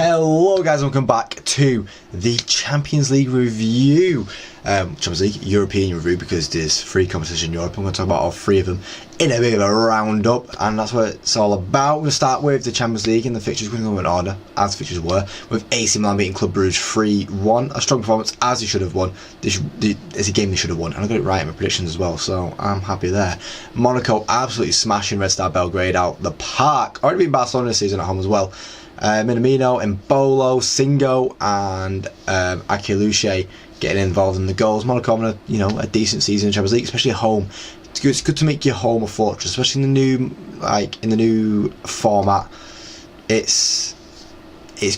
Hello guys, welcome back to the Champions League review. Champions League European review, because there's 3 competitions in Europe. I'm going to talk about all 3 of them in a bit of a roundup, and that's what it's all about. We're going to start with the Champions League and the fixtures. We're going to go in order as the fixtures were, with AC Milan beating Club Brugge 3-1. A strong performance, as they should have won. It's a game they should have won, and I got it right in my predictions as well, so I'm happy there. Monaco absolutely smashing Red Star Belgrade out the park. Already been Barcelona this season at home as well. Minamino, Embolo, Singo, and Akiluche getting involved in the goals. Monaco having a decent season in Champions League, especially at home. It's good to make your home a fortress, especially in the new format. It's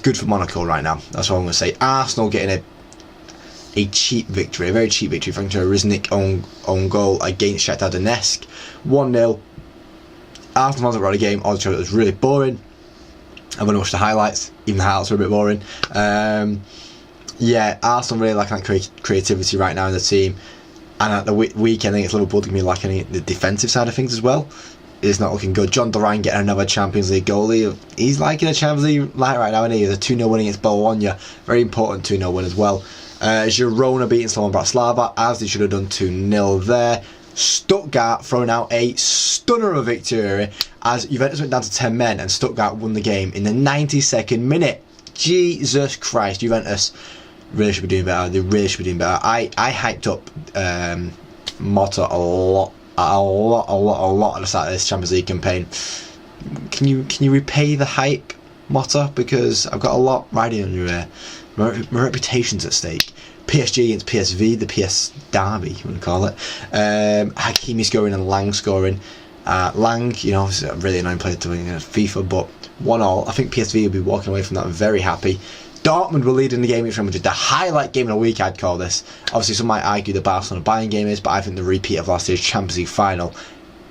good for Monaco right now. That's what I'm going to say. Arsenal getting a cheap victory, a very cheap victory, thanks to a Riznik own goal against Shakhtar Donetsk. 1-0. Arsenal hasn't got a game. All the show was really boring. I've only watched the highlights. Even the highlights were a bit boring. Yeah, Arsenal really lacking that creativity right now in the team. And at the weekend, I think it's Liverpool going to be lacking the defensive side of things as well. It's not looking good. John Duran getting another Champions League goalie. He's liking a Champions League light right now, isn't he? He's a 2-0 win against Bologna. Very important 2-0 win as well. Girona beating Slovan Bratislava, as they should have done 2-0 there. Stuttgart throwing out a stunner of a victory as Juventus went down to 10 men and Stuttgart won the game in the 92nd minute. Jesus Christ, Juventus really should be doing better. They really should be doing better. I hyped up Motta a lot at the start of this Champions League campaign. Can you repay the hype, Motta? Because I've got a lot riding on your my reputation's at stake. PSG against PSV, the PS derby, you want to call it. Hakimi scoring and Lang scoring. Lang, is a really annoying player to win in FIFA, but 1-1. I think PSV will be walking away from that very happy. Dortmund were leading the game against Real Madrid. The highlight game of the week, I'd call this. Obviously, some might argue the Barcelona Bayern game is, but I think the repeat of last year's Champions League final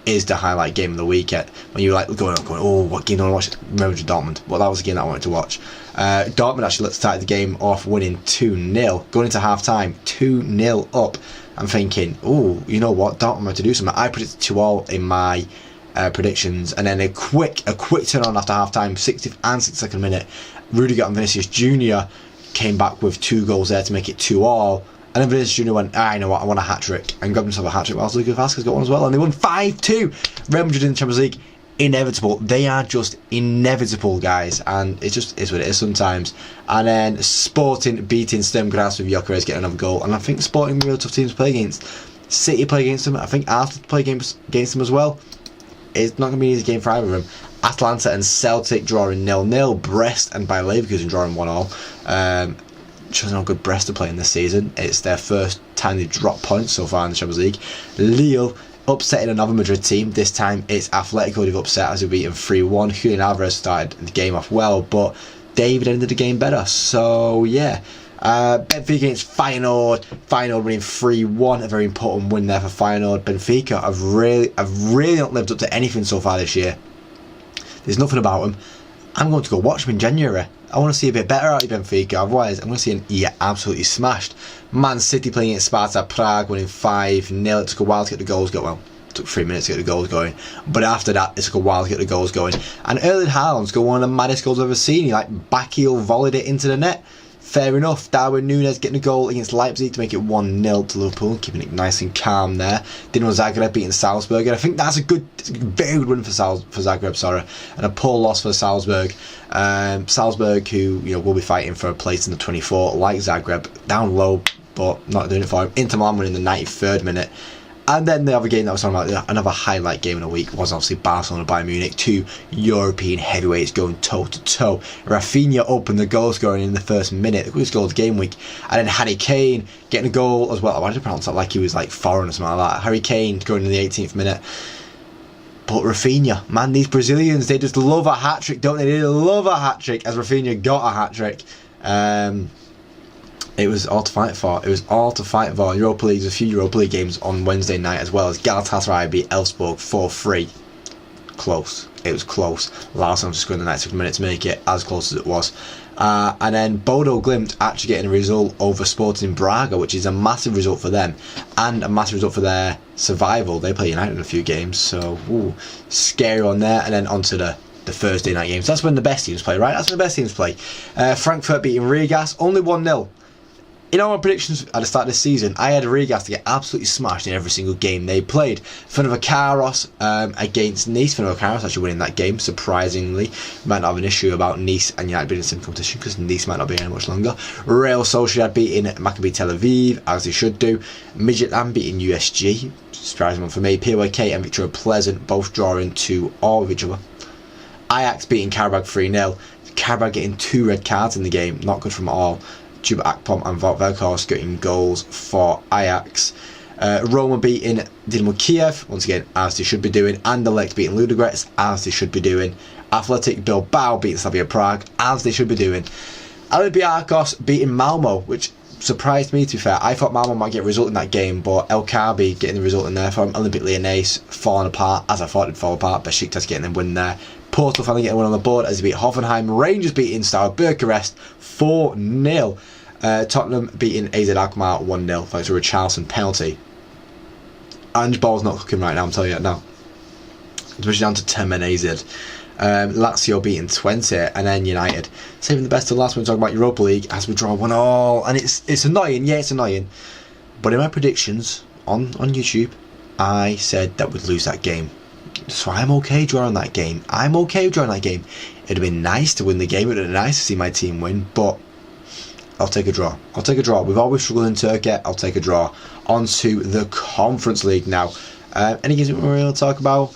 is the highlight game of the weekend. When you're going, oh, what game do I want to watch? Real Madrid Dortmund. Well, that was the game that I wanted to watch. Dortmund actually started the game off winning 2-0, going into half time 2-0 up. I'm thinking, oh, you know what, Dortmund had to do something. I predicted 2-2 in my predictions, and then a quick turn on after half time, 60th and 62nd minute. Rudiger and Vinicius Jr. came back with 2 goals there to make it 2-2. And then Vinicius Jr. went, you know what, I want a hat-trick, and grabbed himself a hat-trick whilst Lucas Vazquez got one as well, and they won 5-2. Real Madrid in the Champions League, inevitable. They are just inevitable, guys, and it just is what it is sometimes. And then Sporting beating Sturm Graz with Gyökeres getting another goal, and I think Sporting real tough teams to play against. City play against them. I think Arsenal play against them as well. It's not going to be an easy game for either of them. Atalanta and Celtic drawing 0-0. Brest and Bayer Leverkusen drawing 1-1. Shows how good Brest are playing this season. It's their first time they've dropped points so far in the Champions League. Lille upsetting another Madrid team. This time it's Atletico they've upset as they've beaten 3-1. Julian Alvarez started the game off well, but David ended the game better. So yeah, Benfica against Feyenoord. Feyenoord winning 3-1. A very important win there for Feyenoord. Benfica have really not lived up to anything so far this year. There's nothing about them. I'm going to go watch them in January. I want to see a bit better out of Benfica. Otherwise, I'm going to see them absolutely smashed. Man City playing against Sparta Prague, winning 5-0. It took a while to get the goals going. Well, it took 3 minutes to get the goals going. But after that, it took a while to get the goals going. And Erling Haaland scored one of the maddest goals I've ever seen. He backheel volleyed it into the net. Fair enough. Darwin Núñez getting a goal against Leipzig to make it 1-0 to Liverpool, keeping it nice and calm there. Dinamo Zagreb beating Salzburg, and I think that's a very good win for Zagreb, sorry, and a poor loss for Salzburg. Salzburg, who will be fighting for a place in the 24, like Zagreb, down low, but not doing it for him. Inter Milan winning the 93rd minute. And then the other game that I was talking about, another highlight game in the week, was obviously Barcelona Bayern Munich. 2 European heavyweights going toe to toe. Rafinha opened the goal scoring in the first minute, the quickest goal of the game week, and then Harry Kane getting a goal as well. Why did I pronounce that like he was foreign or something like that? Harry Kane scoring in the 18th minute. But Rafinha, man, these Brazilians, they just love a hat trick, don't they? They love a hat trick, as Rafinha got a hat trick. It was all to fight for. Europa League, there's a few Europa League games on Wednesday night, as well as Galatasaray beat Elfsborg 4-3. Close. It was close. Larsson scored in the 92nd minute to make it as close as it was. And then Bodo Glimt actually getting a result over Sporting Braga, which is a massive result for them and a massive result for their survival. They play United in a few games, so scary on there. And then onto the the Thursday night games. That's when the best teams play, right? That's when the best teams play. Frankfurt beating Rigas, only 1-0. In all my predictions at the start of this season, I had Rigas to get absolutely smashed in every single game they played. Fenerbahçe against Nice. Fenerbahçe actually winning that game, surprisingly. Might not have an issue about Nice and United being in the same competition because Nice might not be any much longer. Real Sociedad beating Maccabi Tel Aviv, as they should do. Midtjylland beating USG, surprising one for me. PYK and Victoria Pleasant both drawing 2-2 with each other. Ajax beating Karabag 3-0. Karabag getting 2 red cards in the game, not good from all. Chuba Akpom and Wout Weghorst getting goals for Ajax. Roma beating Dynamo Kiev, once again, as they should be doing. Anderlecht beating Ludogorets, as they should be doing. Athletic Bilbao beating Slavia Prague, as they should be doing. Olympiacos beating Malmo, which surprised me, to be fair. I thought Malmo might get a result in that game, but El Kaabi getting the result in there for Olympic Lyonnais falling apart, as I thought it'd fall apart. Besiktas getting them win there. Porto finally getting one on the board as they beat Hoffenheim. Rangers beating Steaua Bucharest 4-0. Tottenham beating AZ Alkmaar 1-0 thanks to a Richarlison penalty. Ange Ball's not cooking right now, I'm telling you that now. Especially down to 10 men AZ. Lazio beating 20, and then United saving the best till last when we talk about Europa League as we draw 1-1. And it's annoying, yeah, it's annoying. But in my predictions on YouTube, I said that we'd lose that game. So I'm okay drawing that game. I'm okay drawing that game. It'd have been nice to win the game. It'd have been nice to see my team win, but I'll take a draw. I'll take a draw. We've always struggled in Turkey. I'll take a draw. On to the Conference League now. Any games we were able to talk about?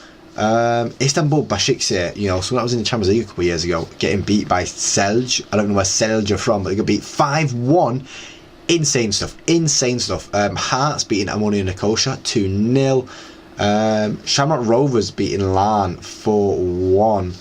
Istanbul Başakşehir, you know, someone that was in the Champions League a couple of years ago, getting beat by Celje. I don't know where Celje are from, but they got beat 5-1. Insane stuff. Insane stuff. Hearts beating Ammonia Nicosia 2-0. Shamrock Rovers beating Larn 4-1,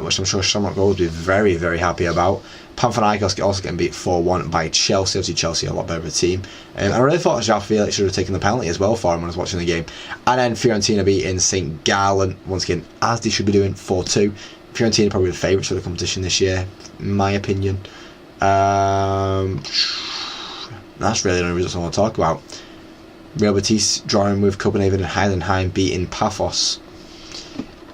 which I'm sure Shamrock Rovers will be very, very happy about. Panathinaikos also getting beat 4-1 by Chelsea. Obviously Chelsea are a lot better of a team. I really thought João Felix should have taken the penalty as well for him when I was watching the game. And then Fiorentina beating St Gallen, once again, as they should be doing, 4-2. Fiorentina probably the favourites for the competition this year, in my opinion. That's really the only results I want to talk about. Real Betis drawing with Copenhagen and Heidenheim beating Paphos.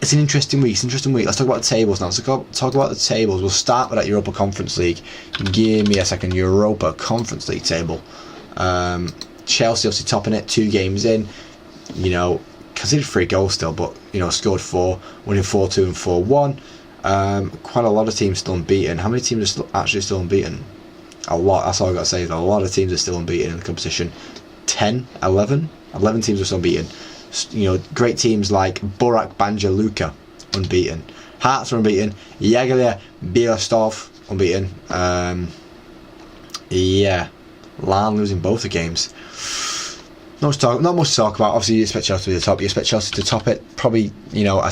It's an interesting week. Let's talk about the tables now. Let's talk about the tables. We'll start with that Europa Conference League. Give me a second. Europa Conference League table. Chelsea obviously topping it, 2 games in. You know, conceded 3 goals still, but you know, scored 4, winning 4-2 and 4-1. Quite a lot of teams still unbeaten. How many teams are actually still unbeaten? A lot. That's all I've got to say. A lot of teams are still unbeaten in the competition. 10, 11 teams are still unbeaten. You know, great teams like Borac Banja Luka unbeaten. Hearts are unbeaten. Jagiellonia Bielostov unbeaten. Yeah, Larn losing both the games. Not much to talk about. Obviously, you expect Chelsea to be the top. You expect Chelsea to top it. Probably, you know, I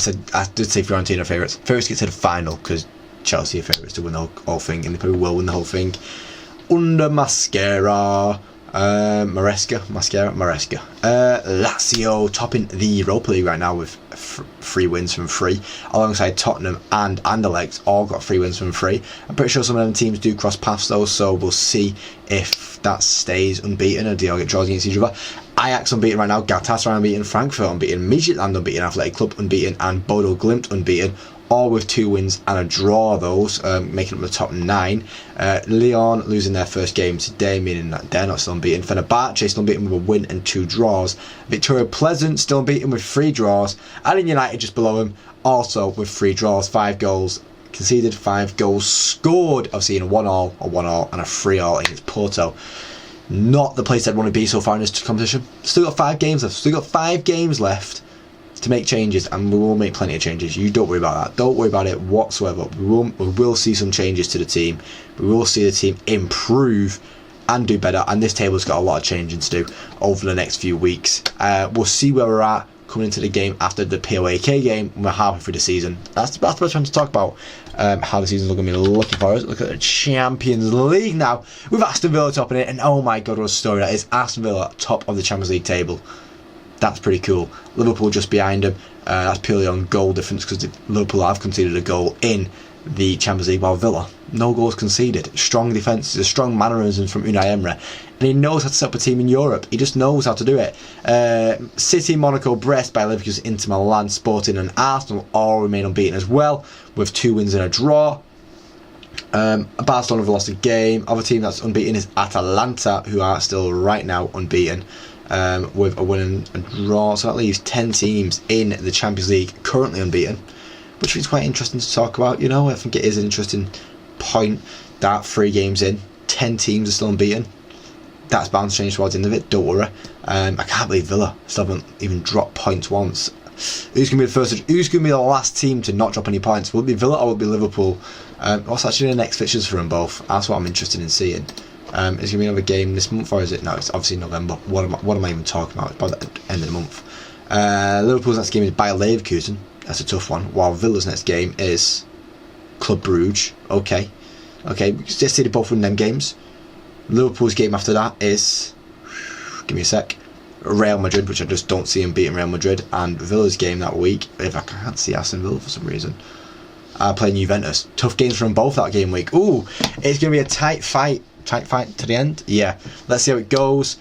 did say Fiorentina favourites. Favourites get to the final because Chelsea are favourites to win the whole thing, and they probably will win the whole thing. Under Mascara. Maresca. Lazio topping the Europa League right now with 3 wins from 3, alongside Tottenham and Anderlecht all got 3 wins from 3. I'm pretty sure some of them teams do cross paths though, so we'll see if that stays unbeaten or do they all get draws against each other. Ajax unbeaten right now, Galatasaray unbeaten, Frankfurt unbeaten, Midtjylland unbeaten, Athletic Club unbeaten, and Bodo Glimt unbeaten. All with 2 wins and a draw, those making up the top 9. Lyon losing their first game today, meaning that they're not still unbeaten. Fenerbahce still unbeaten with a win and 2 draws. Victoria Pleasant still unbeaten with 3 draws. And in United just below him, also with 3 draws, 5 goals conceded, 5 goals scored. Obviously in a 1-1, a 1-1 and a 3-1 against Porto. Not the place I'd want to be so far in this competition. Still got 5 games left. Still got 5 games left to make changes, and we will make plenty of changes. You don't worry about that. Don't worry about it whatsoever. We will see some changes to the team. We will see the team improve and do better, and this table's got a lot of changing to do over the next few weeks. We'll see where we're at coming into the game after the POAK game when we're halfway through the season. That's the best one to talk about, how the season's going to be looking for us. Look at the Champions League now with Aston Villa topping it, and oh my god, what a story that is. Aston Villa top of the Champions League table. That's pretty cool. Liverpool just behind them. That's purely on goal difference because Liverpool have conceded a goal in the Champions League, while Villa, no goals conceded. Strong defence, a strong mannerism from Unai Emery, and he knows how to set up a team in Europe. He just knows how to do it. City, Monaco, Brest, Bayer Leverkusen, Inter Milan, Sporting and Arsenal all remain unbeaten as well, with 2 wins and a draw. Barcelona have lost a game. Other team that's unbeaten is Atalanta, who are still right now unbeaten, with a win and a draw. So that leaves 10 teams in the Champions League currently unbeaten, which is quite interesting to talk about. You know, I think it is an interesting point that 3 games in, 10 teams are still unbeaten. That's bound to change towards the end of it, don't worry. I can't believe Villa still haven't even dropped points once. Who's going to be the first? Who's going to be the last team to not drop any points? Will it be Villa or will it be Liverpool? What's actually the next fixtures for them both? That's what I'm interested in seeing. Is there going to be another game this month, or is it? No, it's obviously November. What am I even talking about? It's by the end of the month. Liverpool's next game is Bayer Leverkusen. That's a tough one. While Villa's next game is Club Brugge. Okay, just see they both win them games. Liverpool's game after that is, give me a sec, Real Madrid, which I just don't see them beating Real Madrid. And Villa's game that week, if I can't see Aston Villa for some reason, playing Juventus. Tough games from both that game week. Ooh, it's going to be a tight fight to the end. Yeah, let's see how it goes.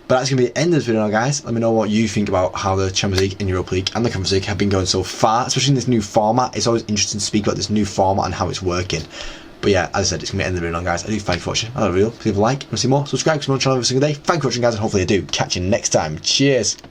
But that's going to be the end of this video now, guys. Let me know what you think about how the Champions League and Europa League and the Conference League have been going so far, especially in this new format. It's always interesting to speak about this new format and how it's working. But yeah, as I said, it's going to be the end of the video now, guys. I do thank you for watching. I love the video. Please leave a like. If you want to see more, subscribe to my channel every single day. Thank you for watching, guys, and hopefully I do catch you next time. Cheers.